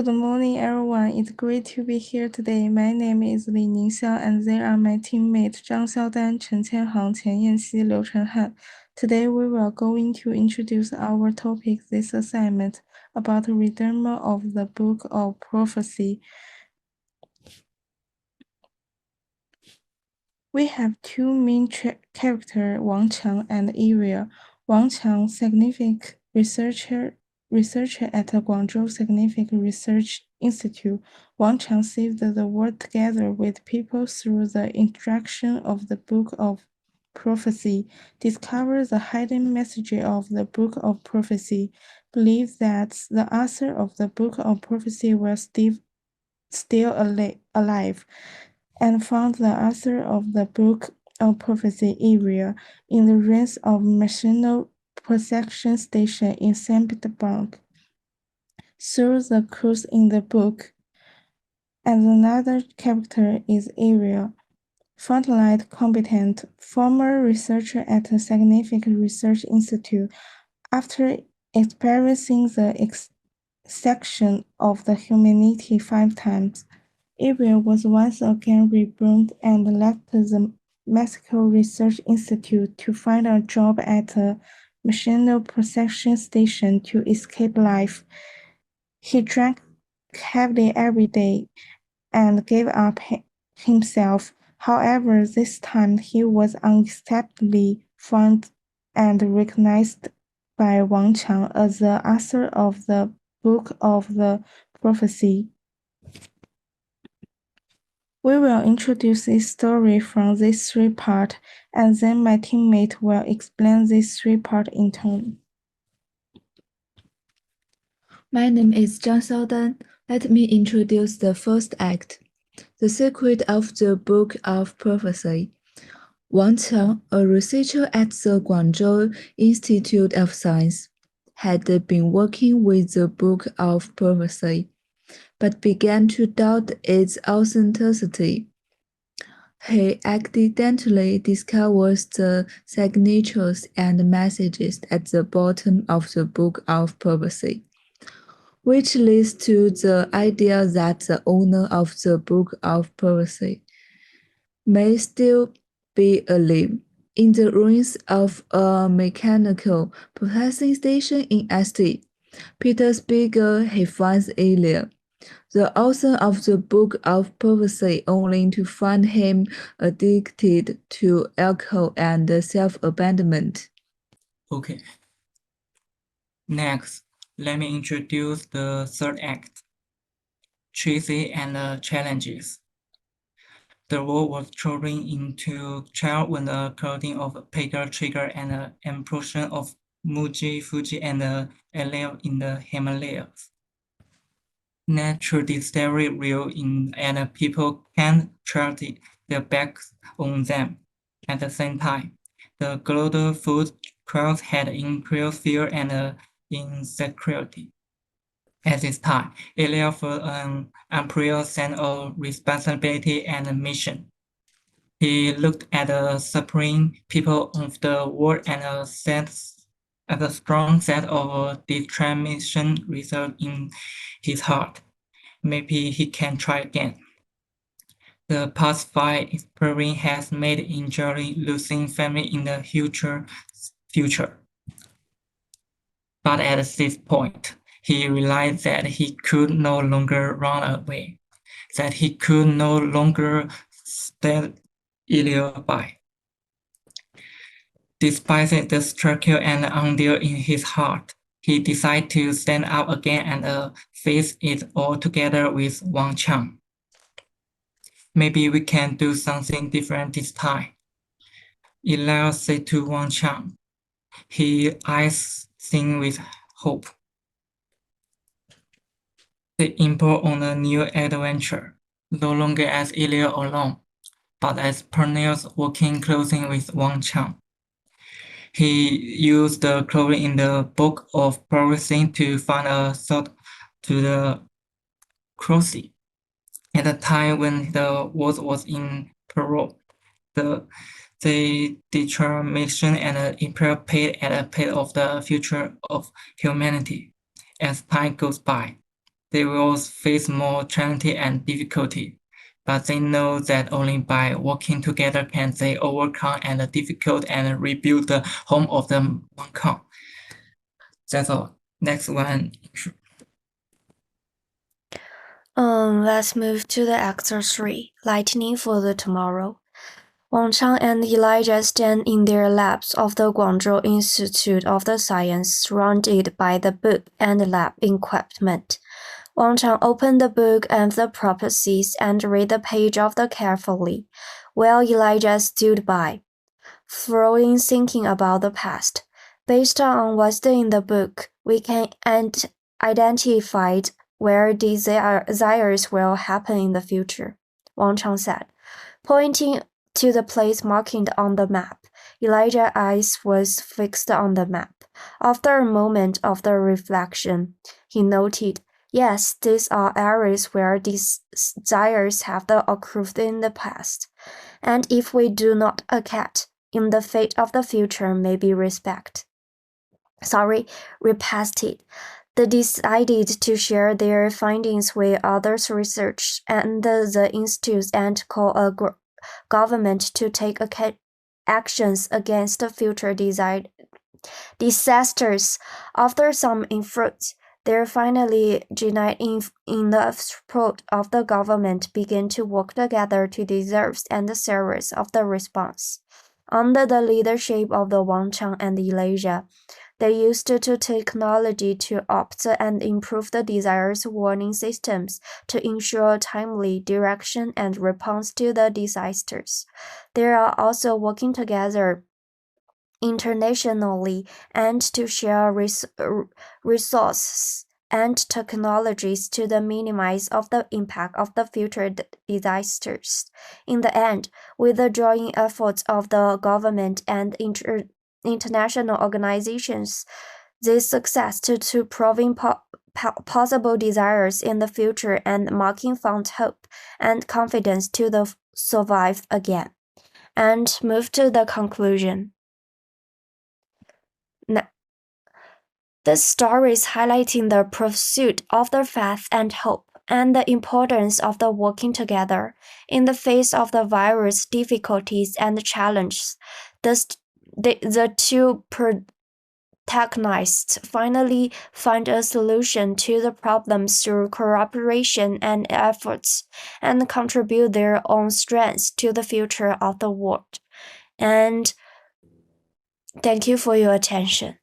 Good morning, everyone. It's great to be here today. My name is Li Ningxiao, and they are my teammates Zhang Xiaodan, Chen Qianheng, Qian Yanxi, Liu Chenhan. Today, we will going to introduce our topic this assignment about the Redeemer of the Book of Prophecy. We have two main characters, Wang Qiang and Ariel. Wang Qiang, significant researcher at the Guangzhou Scientific Research Institute. Wang Qiang saved the world together with people through the introduction of the Book of Prophecy, discovers the hidden message of the Book of Prophecy, believes that the author of the Book of Prophecy was still alive, and found the author of the Book of Prophecy area in the ruins of National Protection Station in St. Petersburg. Through the clues in the book, and another character is Ariel, frontline competent, former researcher at the Scientific Research Institute. After experiencing the extinction of the humanity 5 times, Ariel was once again reborn and left the Mexico Research Institute to find a job at a National Protection Station to escape life. He drank heavily every day and gave up himself. However, this time he was unexpectedly found and recognized by Wang Qiang as the author of the Book of the Prophecy. We will introduce this story from these 3 parts, and then my teammate will explain these 3 parts in turn. My name is Zhang Xiaodan. Let me introduce the first act, The Secret of the Book of Prophecy. Wang Qiang, a researcher at the Guangzhou Institute of Science, had been working with the Book of Prophecy, but began to doubt its authenticity. He accidentally discovers the signatures and messages at the bottom of the Book of Prophecy, which leads to the idea that the owner of the Book of Prophecy may still be alive. In the ruins of a mechanical processing station in St. Petersburg, he finds Elia, the author of the Book of Prophecy, only to find him addicted to alcohol and self-abandonment. Okay. Next, let me introduce the third act, Tracy and the Challenges. The world was thrown into chaos when the clothing of Pega Trigger and the implosion of Muji, Fuji, and the Alef in the Himalayas. Natural disaster real in and people can't turn their backs on them. At the same time, the global food crisis had increased fear and insecurity. At this time, Elia felt an unreal sense of responsibility and mission. He looked at the suffering people of the world and a strong sense of determination result in his heart. Maybe he can try again. The past 5 experience has made injury losing family in the future. But at this point, he realized that he could no longer run away, that he could no longer stand Ilya by. Despite the struggle and anger in his heart, he decided to stand up again and face it all together with Wang Qiang. Maybe we can do something different this time, Ilya said to Wang Qiang. His eyes sing with hope. They embarked on a new adventure, no longer as Ilya alone, but as partners working closely with Wang Qiang. He used the clue in the Book of Prophecy to find a thought to the crossing. At the time when the world was in peril, the determination and imperial paid at a pace of the future of humanity. As time goes by, They will face more challenge and difficulty, but they know that only by working together can they overcome and the difficult and rebuild the home of the Wangkang. That's all. Next one. Let's move to the Actor 3, Lightning for the Tomorrow. Wang Chang and Elijah stand in their labs of the Guangzhou Institute of the Science, surrounded by the book and lab equipment. Wang Chang opened the book and the prophecies and read the page of the carefully, while Elijah stood by, throwing thinking about the past. Based on what's in the book, we can identify where desires will happen in the future, Wang Chang said, pointing to the place marked on the map. Elijah's eyes was fixed on the map. After a moment of the reflection, he noted, yes, these are areas where desires have occurred in the past, and if we do not act, in the fate of the future may be repeated. They decided to share their findings with others' research and the institutes and call a government to take actions against the future disasters. After some effort, they finally united in the support of the government began to work together to deserve and the series of the response. Under the leadership of the Wang Chang and Elijah, they used technology to opt and improve the desires warning systems to ensure timely direction and response to the disasters. They are also working together internationally and to share resources and technologies to minimize of the impact of the future disasters. In the end, with the joint efforts of the government and international organizations, this success to proving possible desires in the future and marking found hope and confidence to survive again. And move to the conclusion. The stories highlighting the pursuit of the faith and hope and the importance of the working together in the face of the virus difficulties and challenges. The two protagonists finally find a solution to the problems through cooperation and efforts and contribute their own strengths to the future of the world. And thank you for your attention.